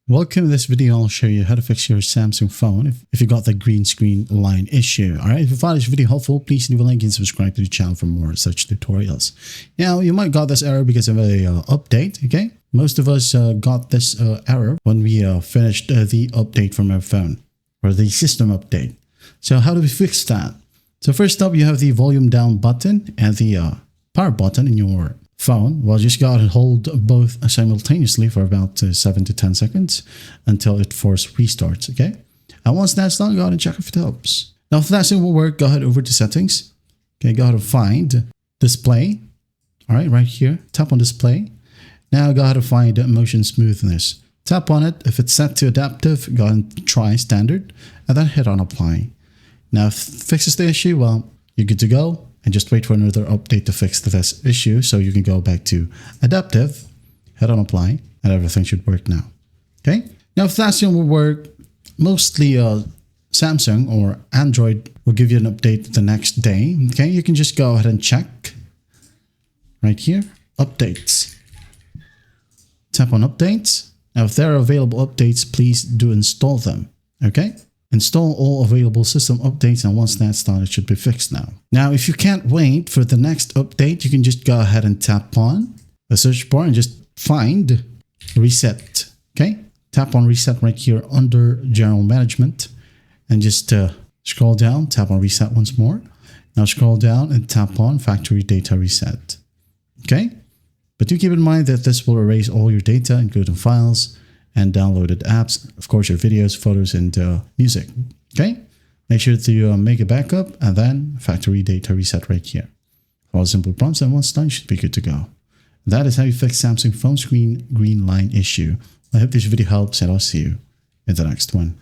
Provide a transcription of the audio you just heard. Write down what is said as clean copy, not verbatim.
Welcome to this video. I'll show you how to fix your Samsung phone if you got the green screen line issue. Alright, if you found this video helpful, please leave a like and subscribe to the channel for more such tutorials. Now, you might got this error because of a update, okay? Most of us got this error when we finished the update from our phone, or the system update. So how do we fix that? So first up, you have the volume down button and the power button in your phone. Well, just go ahead and hold both simultaneously for about 7 to 10 seconds until it force restarts, okay? And once that's done, go ahead and check if it helps. Now, if that still will work, go ahead over to settings. Okay, go ahead and find display. All right, right here, tap on display. Now go ahead and find motion smoothness. Tap on it. If it's set to adaptive, go ahead and try standard and then hit on apply. Now, if it fixes the issue, well, you're good to go. And just wait for another update to fix this issue so you can go back to adaptive, hit on apply, and everything should work now. Okay? Now, if that still will work, mostly Samsung or Android will give you an update the next day. Okay? You can just go ahead and check right here, updates. Tap on updates. Now, if there are available updates, please do install them. Okay? Install all available system updates, and once that's done, it should be fixed now. Now, if you can't wait for the next update, you can just go ahead and tap on the search bar and just find reset. Okay? Tap on reset right here under general management and just scroll down, tap on reset once more. Now scroll down and tap on factory data reset. Okay? But do keep in mind that this will erase all your data, including files and downloaded apps, of course, your videos, photos, and music. Okay? Make sure to make a backup and then factory data reset right here. Follow simple prompts, and once done, you should be good to go. That is how you fix Samsung phone screen green line issue. I hope this video helps, and I'll see you in the next one.